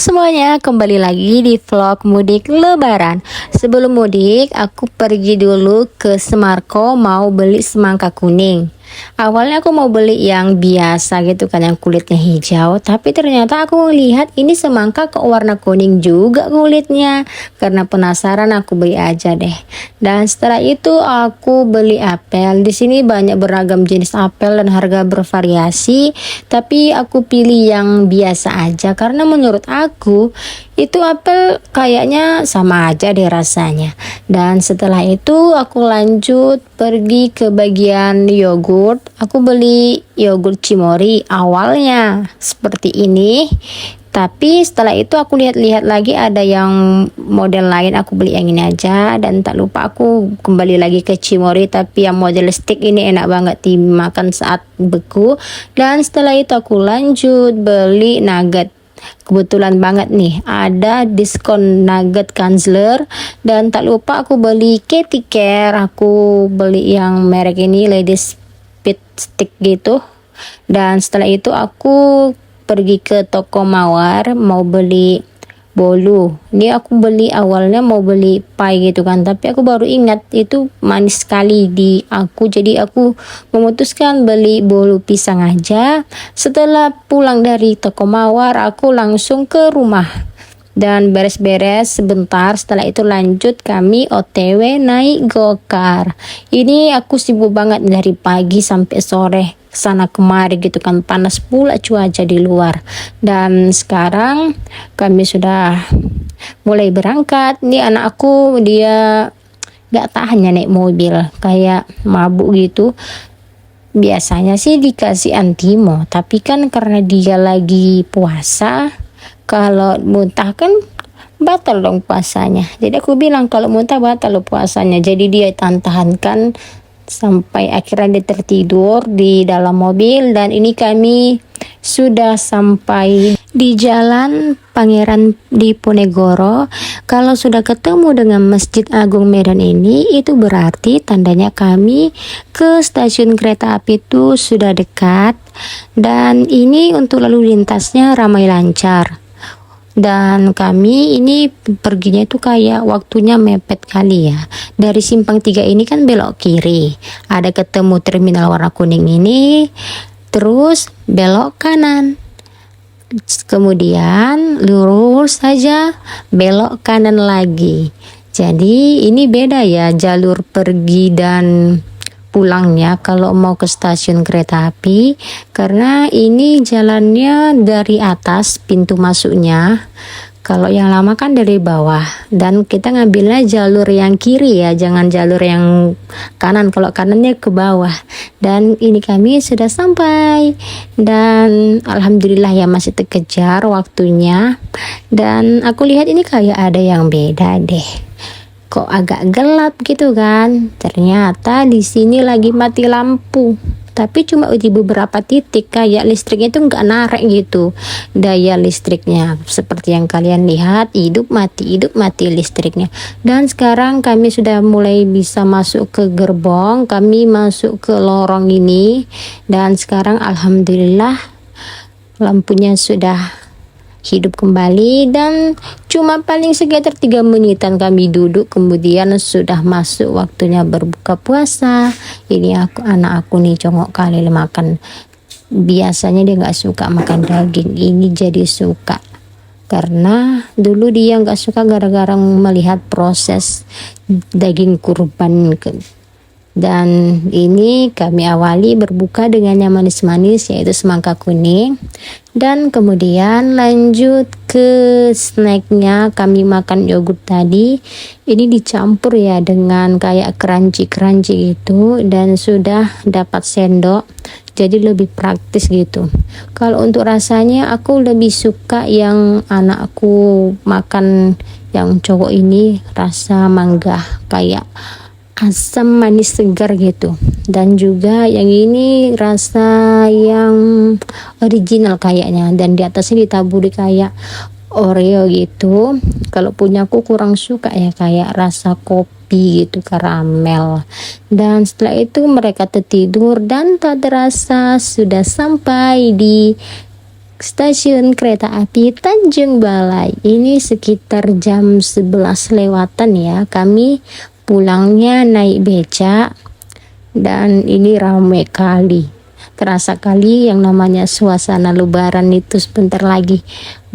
semuanya, kembali lagi di vlog mudik lebaran. Sebelum mudik, aku pergi dulu ke Semarko mau beli semangka kuning. Awalnya aku mau beli yang biasa gitu kan, yang kulitnya hijau. Tapi ternyata aku lihat ini semangka kok warna kuning juga kulitnya. Karena penasaran aku beli aja deh. Dan setelah itu aku beli apel. Di sini banyak beragam jenis apel dan harga bervariasi. Tapi aku pilih yang biasa aja karena menurut aku itu apel kayaknya sama aja deh rasanya. Dan setelah itu aku lanjut pergi ke bagian yogurt. Aku beli yogurt Cimory awalnya seperti ini. Tapi setelah itu aku lihat-lihat lagi ada yang model lain, aku beli yang ini aja. Dan tak lupa aku kembali lagi ke Cimory, tapi yang model stick ini enak banget dimakan saat beku. Dan setelah itu aku lanjut beli nugget. Kebetulan banget nih ada diskon nugget Kanzler. Dan tak lupa aku beli Kitty Care. Aku beli yang merek ini Ladies Pit Stick gitu. Dan setelah itu aku pergi ke toko Mawar mau beli bolu. Ini aku beli awalnya mau beli pie gitu kan, tapi aku baru ingat itu manis sekali di aku, jadi aku memutuskan beli bolu pisang aja. Setelah pulang dari toko Mawar aku langsung ke rumah dan beres-beres sebentar. Setelah itu lanjut kami OTW naik gokar. Ini aku sibuk banget dari pagi sampai sore sana kemari gitu kan, panas pula cuaca di luar. Dan sekarang kami sudah mulai berangkat. Ini anak aku dia gak tahan ya naik mobil, kayak mabuk gitu. Biasanya sih dikasih antimo, tapi kan karena dia lagi puasa, kalau muntah kan batal dong puasanya. Jadi aku bilang kalau muntah batal loh puasanya. Jadi dia tahan-tahankan sampai akhirnya dia tertidur di dalam mobil. Dan ini kami sudah sampai di Jalan Pangeran Diponegoro. Kalau sudah ketemu dengan Masjid Agung Medan ini, itu berarti tandanya kami ke stasiun kereta api itu sudah dekat. Dan ini untuk lalu lintasnya ramai lancar. Dan kami ini perginya itu kayak waktunya mepet kali ya. Dari simpang 3 ini kan belok kiri, ada ketemu terminal warna kuning ini, terus belok kanan, kemudian lurus saja belok kanan lagi. Jadi ini beda ya jalur pergi dan pulangnya kalau mau ke stasiun kereta api, karena ini jalannya dari atas pintu masuknya. Kalau yang lama kan dari bawah, dan kita ngambilnya jalur yang kiri ya, jangan jalur yang kanan. Kalau kanannya ke bawah. Dan ini kami sudah sampai, dan alhamdulillah ya masih terkejar waktunya. Dan aku lihat ini kayak ada yang beda deh, kok agak gelap gitu kan. Ternyata di sini lagi mati lampu, tapi cuma di beberapa titik, kayak listriknya itu nggak narik gitu daya listriknya. Seperti yang kalian lihat, hidup mati listriknya. Dan sekarang kami sudah mulai bisa masuk ke gerbong, kami masuk ke lorong ini. Dan sekarang alhamdulillah lampunya sudah hidup kembali, dan cuma paling sekitar 3 menitan kami duduk, kemudian sudah masuk waktunya berbuka puasa. Ini anak aku nih congok kali makan. Biasanya dia nggak suka makan daging, ini jadi suka karena dulu dia nggak suka gara-gara melihat proses daging kurban. Dan ini kami awali berbuka dengan yang manis-manis, yaitu semangka kuning. Dan kemudian lanjut ke snacknya, kami makan yogurt tadi. Ini dicampur ya dengan kayak crunchy gitu, dan sudah dapat sendok, jadi lebih praktis gitu. Kalau untuk rasanya aku lebih suka yang anakku makan, yang cowok ini rasa mangga, kayak asam manis segar gitu. Dan juga yang ini rasa yang original kayaknya, dan di atasnya ditaburi kayak Oreo gitu. Kalau punya aku kurang suka ya, kayak rasa kopi gitu, karamel. Dan setelah itu mereka tertidur, dan tak terasa sudah sampai di stasiun kereta api Tanjung Balai. Ini sekitar jam 11 lewatan ya. Kami pulangnya naik becak dan ini ramai kali. Terasa kali yang namanya suasana lebaran itu sebentar lagi.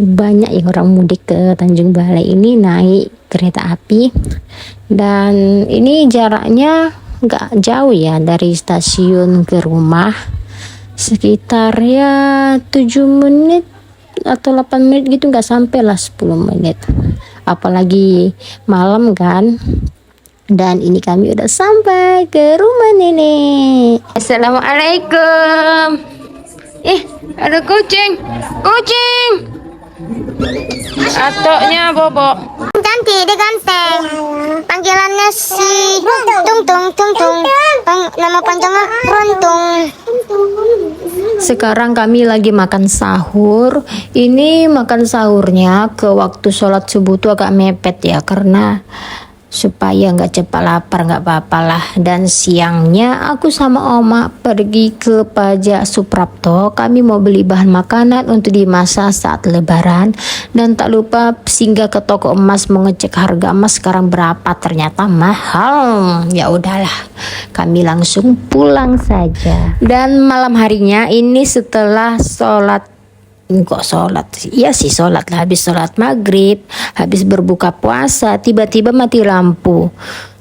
Banyak yang orang mudik ke Tanjung Balai ini naik kereta api. Dan ini jaraknya nggak jauh ya dari stasiun ke rumah. Sekitar ya 7 menit atau 8 menit gitu, nggak sampai lah 10 menit, apalagi malam kan. Dan ini kami udah sampai ke rumah nenek. Assalamualaikum. Ada kucing atoknya Bobo Cantik, dia ganteng. Panggilannya si Tung Tung Tung Tung. Nama panjangnya Runtung. Sekarang kami lagi makan sahur. Ini makan sahurnya ke waktu sholat subuh tuh agak mepet ya, karena supaya nggak cepat lapar nggak apa-apa lah. Dan siangnya aku sama Oma pergi ke Pajak Suprapto. Kami mau beli bahan makanan untuk dimasak saat lebaran. Dan tak lupa singgah ke toko emas mau ngecek harga emas sekarang berapa, ternyata mahal. Ya udahlah, kami langsung pulang saja. Dan malam harinya ini setelah iya sih sholat lah, habis sholat maghrib, habis berbuka puasa, tiba-tiba mati lampu.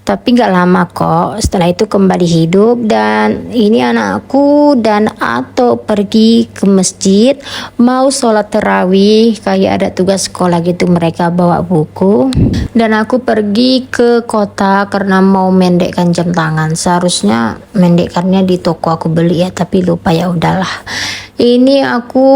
Tapi nggak lama kok, setelah itu kembali hidup. Dan ini anakku dan Ato pergi ke masjid mau sholat tarawih, kayak ada tugas sekolah gitu, mereka bawa buku. Dan aku pergi ke kota karena mau mendekkan jam tangan. Seharusnya mendekkannya di toko aku beli ya, tapi lupa, ya udahlah. Ini aku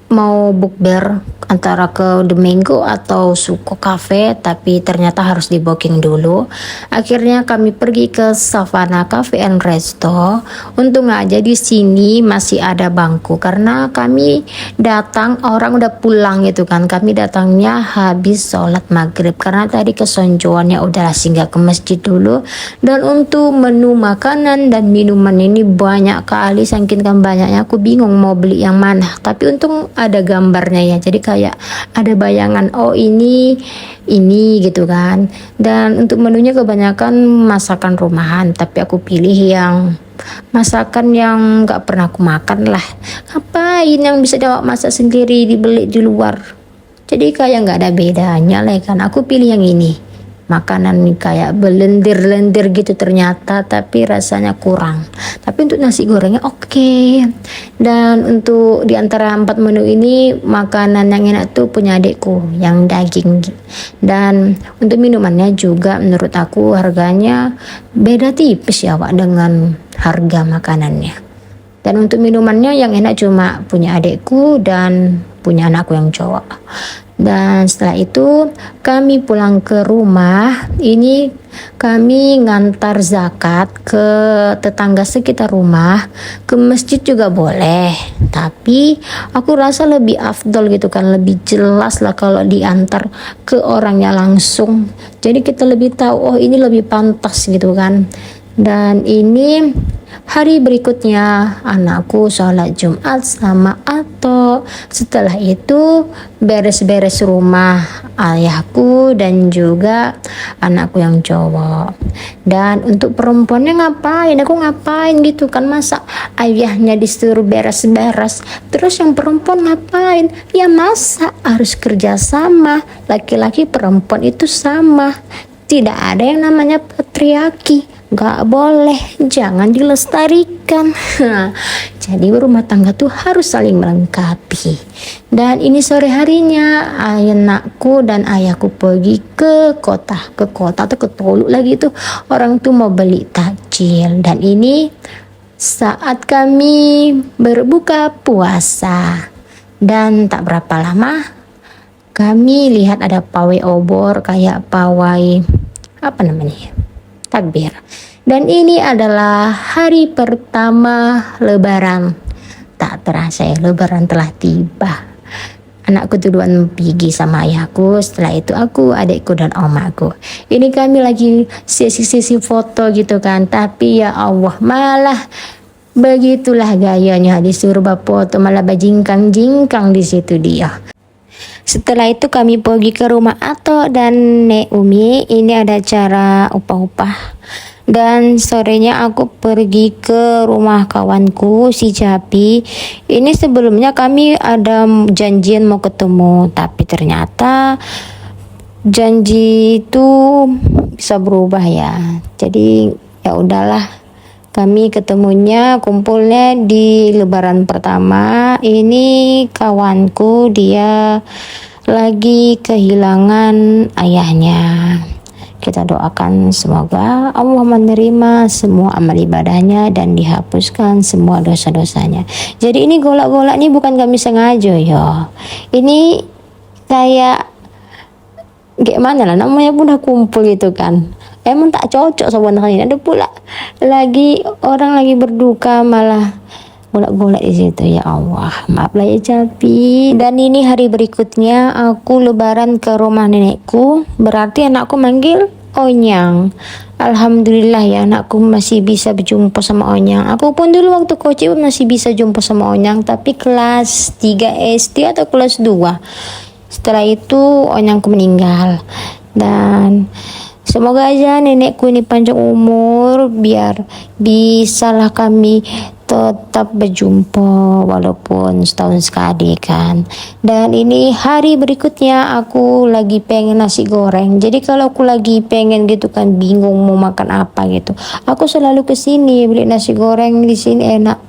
mau bukber antara ke The Mango atau Suko Cafe, tapi ternyata harus di booking dulu. Akhirnya kami pergi ke Savana Cafe and Resto. Untung aja di sini masih ada bangku karena kami datang orang udah pulang gitu kan. Kami datangnya habis sholat maghrib karena tadi kesonjoannya udahlah singgah ke masjid dulu. Dan untuk menu makanan dan minuman ini banyak kali, saking kan banyaknya aku bingung mau beli yang mana. Tapi untung ada gambarnya ya, jadi kayak ada bayangan, oh ini gitu kan. Dan untuk menunya kebanyakan masakan rumahan, tapi aku pilih yang masakan yang nggak pernah aku makan lah. Ngapain yang bisa dibawa masak sendiri dibeli di luar, jadi kayak nggak ada bedanya lah kan. Aku pilih yang ini, makanan kayak belendir-lendir gitu ternyata, tapi rasanya kurang. Tapi untuk nasi gorengnya oke. Dan untuk diantara 4 menu ini, makanan yang enak tuh punya adikku yang daging. Dan untuk minumannya juga menurut aku harganya beda tipis ya Wak dengan harga makanannya. Dan untuk minumannya yang enak cuma punya adikku dan punya anakku yang cowok. Dan setelah itu kami pulang ke rumah. Ini kami ngantar zakat ke tetangga sekitar rumah, ke masjid juga boleh, tapi aku rasa lebih afdol gitu kan, lebih jelas lah kalau diantar ke orangnya langsung. Jadi kita lebih tahu, oh ini lebih pantas gitu kan. Dan ini hari berikutnya anakku sholat Jumat sama Ato. Setelah itu beres-beres rumah ayahku dan juga anakku yang cowok. Dan untuk perempuannya ngapain? Aku ngapain gitu kan, masa ayahnya disuruh beres-beres, terus yang perempuan ngapain? Ya masa harus kerja sama, laki-laki perempuan itu sama. Tidak ada yang namanya patriarki. Gak boleh, jangan dilestarikan. Jadi rumah tangga tuh harus saling melengkapi. Dan ini sore harinya anakku dan ayahku pergi ke kota atau ke Tolu lagi tuh, orang tuh mau beli takjil. Dan ini saat kami berbuka puasa. Dan tak berapa lama kami lihat ada pawai obor, kayak pawai apa namanya, takbir. Dan ini adalah hari pertama lebaran. Tak terasa ya, lebaran telah tiba. Anakku duluan pergi sama ayahku, setelah itu aku, adikku dan omaku. Ini kami lagi sesi-sesi foto gitu kan, tapi ya Allah malah Begitulah gayanya, disuruh bapak malah bajingkang-jingkang di situ dia. Setelah itu kami pergi ke rumah Ato dan Nek Umi. Ini ada acara upah-upah. Dan sorenya aku pergi ke rumah kawanku si Capi. Ini sebelumnya kami ada janjian mau ketemu, tapi ternyata janji itu bisa berubah ya. Jadi ya udahlah, kami ketemunya kumpulnya di lebaran pertama. Ini kawanku dia lagi kehilangan ayahnya. Kita doakan semoga Allah menerima semua amal ibadahnya dan dihapuskan semua dosa-dosanya. Jadi ini golak-golak ini bukan kami sengaja ya. Ini kayak gimana lah namanya, pun udah kumpul gitu kan, emang tak cocok sebenarnya. Ada pula lagi orang lagi berduka malah golak-golak di situ. Ya Allah, maaflah ya Capi. Dan ini hari berikutnya aku lebaran ke rumah nenekku, berarti anakku manggil Onyang. Alhamdulillah ya, anakku masih bisa berjumpa sama Onyang. Aku pun dulu waktu kecil masih bisa jumpa sama Onyang, tapi kelas 3 SD atau kelas 2. Setelah itu Onyangku meninggal. Dan semoga aja nenekku ini panjang umur biar bisalah kami tetap berjumpa walaupun setahun sekali kan. Dan ini hari berikutnya aku lagi pengen nasi goreng. Jadi kalau aku lagi pengen gitu kan, bingung mau makan apa gitu, aku selalu kesini beli nasi goreng. Di sini enak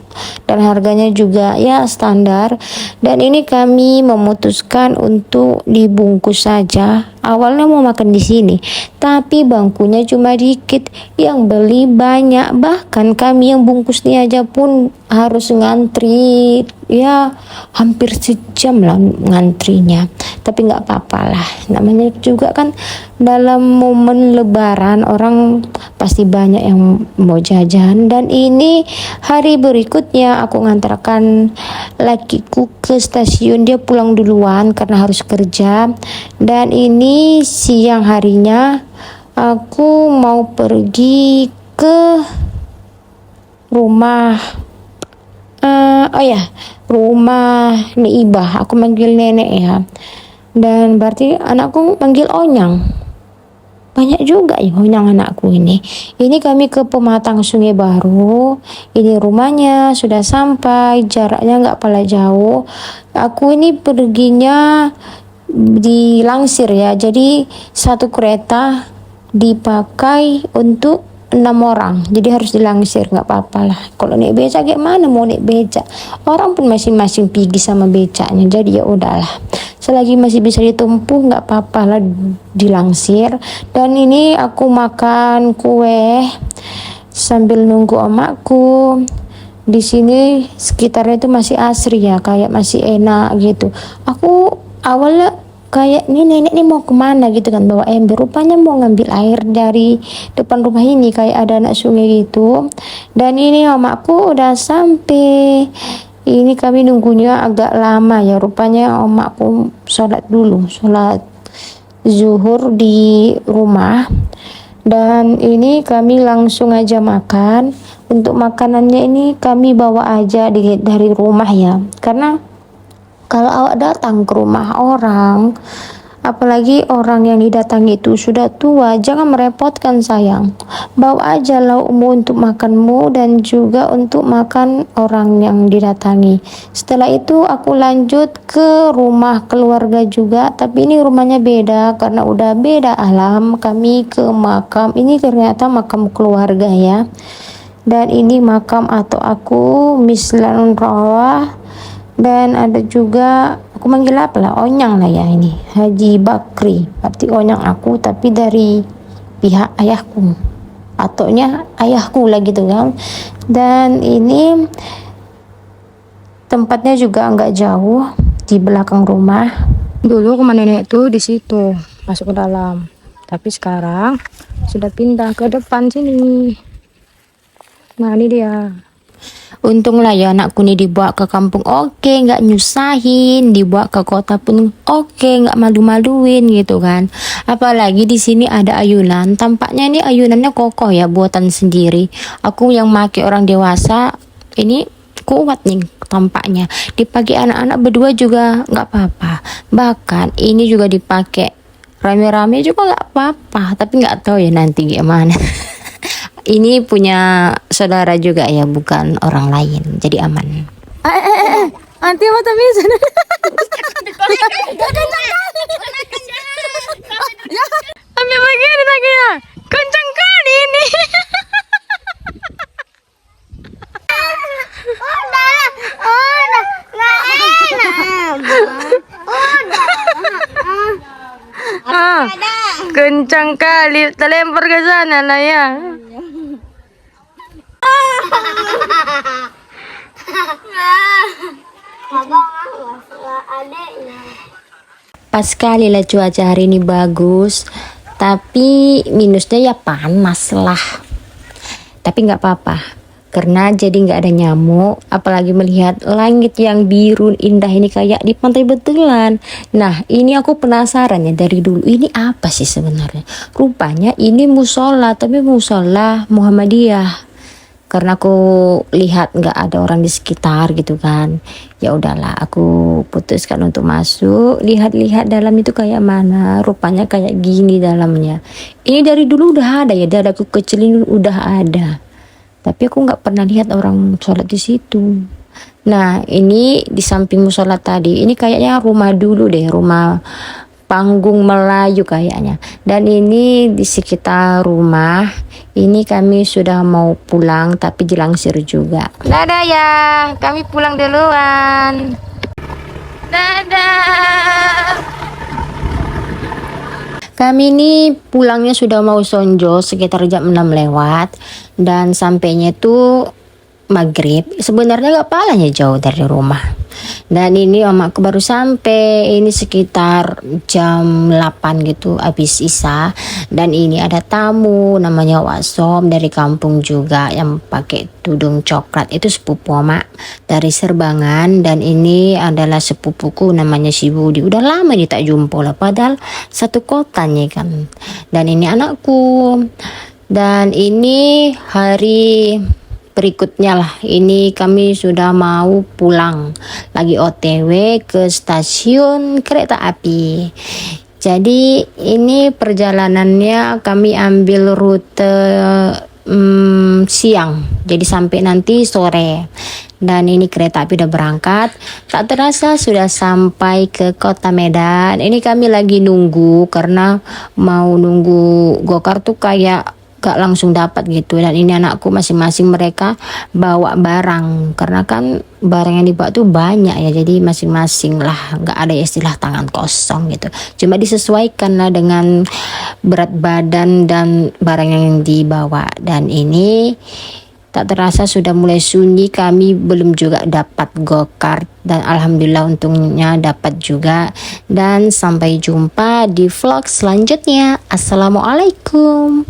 dan harganya juga ya standar. Dan ini kami memutuskan untuk dibungkus saja. Awalnya mau makan di sini, tapi bangkunya cuma dikit, yang beli banyak. Bahkan kami yang bungkus ini aja pun harus ngantri, ya hampir sejam lah ngantrinya. Tapi nggak apa-apa lah, namanya juga kan dalam momen lebaran orang pasti banyak yang mau jajan. Dan ini hari berikutnya aku ngantarkan lakiku ke stasiun, dia pulang duluan karena harus kerja. Dan ini siang harinya aku mau pergi ke rumah rumah Nek Ibah, aku manggil nenek ya. Dan berarti anakku manggil Onyang. Banyak juga ya Onyang anakku ini. Ini kami ke Pematang Sungai Baru. Ini rumahnya sudah sampai, jaraknya nggak pala jauh. Aku ini perginya dilangsir ya, jadi satu kereta dipakai untuk 6 orang, jadi harus dilangsir. Nggak apa-apa lah, kalau naik becak gimana mau naik becak, orang pun masing-masing pergi sama becaknya. Jadi ya udahlah, selagi masih bisa ditempuh nggak apa-apa lah dilangsir. Dan ini aku makan kue sambil nunggu omakku. Di sini sekitarnya itu masih asri ya, kayak masih enak gitu. Aku awalnya kayak nih nenek nih mau kemana gitu kan, bawa ember, rupanya mau ngambil air dari depan rumah ini, kayak ada anak sungai gitu. Dan ini omakku udah sampai. Ini kami nunggunya agak lama ya, rupanya omakku sholat dulu, sholat zuhur di rumah. Dan ini kami langsung aja makan. Untuk makanannya ini kami bawa aja dari rumah ya, karena kalau awak datang ke rumah orang, apalagi orang yang didatangi itu sudah tua, jangan merepotkan sayang. Bawa aja laukmu untuk makanmu dan juga untuk makan orang yang didatangi. Setelah itu aku lanjut ke rumah keluarga juga, tapi ini rumahnya beda karena udah beda alam. Kami ke makam, ini ternyata makam keluarga ya. Dan ini makam atau aku Mislan Rawah. Dan ada juga, aku manggil apa lah, Onyang lah ya, ini Haji Bakri, berarti Onyang aku tapi dari pihak ayahku, ataunya ayahku lah gitu kan. Dan ini tempatnya juga nggak jauh, di belakang rumah. Dulu rumah nenek tuh di situ, masuk ke dalam, tapi sekarang sudah pindah ke depan sini. Nah ini dia. Untunglah ya anakku nih dibawa ke kampung, oke, nggak nyusahin, dibawa ke kota pun oke, nggak malu-maluin gitu kan. Apalagi di sini ada ayunan, tampaknya ini ayunannya kokoh ya, buatan sendiri. Aku yang make orang dewasa ini kuat nih tampaknya. Dipakai anak-anak berdua juga nggak apa-apa. Bahkan ini juga dipakai rame-rame juga nggak apa-apa. Tapi nggak tahu ya nanti gimana. Ini punya saudara juga ya, bukan orang lain, jadi aman. Anti apa tapi ambil begini lagi kencang kali ini. Udah, nggak enak. Kencang kali, terlempar ke sana lah ya. Pas sekali lah cuaca hari ini bagus, tapi minusnya ya panas lah. Tapi nggak apa-apa, karena jadi nggak ada nyamuk. Apalagi melihat langit yang biru indah ini kayak di pantai betulan. Nah, ini aku penasaran ya dari dulu, ini apa sih sebenarnya? Rupanya ini musola, tapi musola Muhammadiyah. Karena aku lihat nggak ada orang di sekitar gitu kan, ya udahlah aku putuskan untuk masuk, lihat-lihat dalam itu kayak mana. Rupanya kayak gini dalamnya. Ini dari dulu udah ada ya, dari aku kecil ini udah ada, tapi aku nggak pernah lihat orang sholat di situ. Nah, ini di samping musola tadi, ini kayaknya rumah dulu deh, rumah panggung Melayu kayaknya. Dan ini di sekitar rumah ini kami sudah mau pulang, tapi dilangsir juga. Dadah ya, kami pulang duluan. Dadah. Kami ini pulangnya sudah mau sonjo sekitar jam 6 lewat, dan sampainya itu maghrib. Sebenarnya gak palanya jauh dari rumah. Dan ini omakku baru sampai, ini sekitar jam 8 gitu habis isya. Dan ini ada tamu namanya Wasom dari kampung juga yang pakai tudung coklat, itu sepupu omak dari Serbangan. Dan ini adalah sepupuku namanya si Budi, udah lama nih tak jumpa lah, padahal satu kotanya kan. Dan ini anakku. Dan ini hari berikutnya lah, ini kami sudah mau pulang, lagi OTW ke stasiun kereta api. Jadi ini perjalanannya kami ambil rute siang, jadi sampai nanti sore. Dan ini kereta api udah berangkat, tak terasa sudah sampai ke kota Medan. Ini kami lagi nunggu, karena mau nunggu gokar tuh kayak gak langsung dapat gitu. Dan ini anakku masing-masing mereka bawa barang, karena kan barang yang dibawa tuh banyak ya, jadi masing-masing lah, gak ada istilah tangan kosong gitu. Cuma disesuaikan lah dengan berat badan dan barang yang dibawa. Dan ini tak terasa sudah mulai sunyi, kami belum juga dapat go-kart, dan alhamdulillah untungnya dapat juga. Dan sampai jumpa di vlog selanjutnya. Assalamualaikum.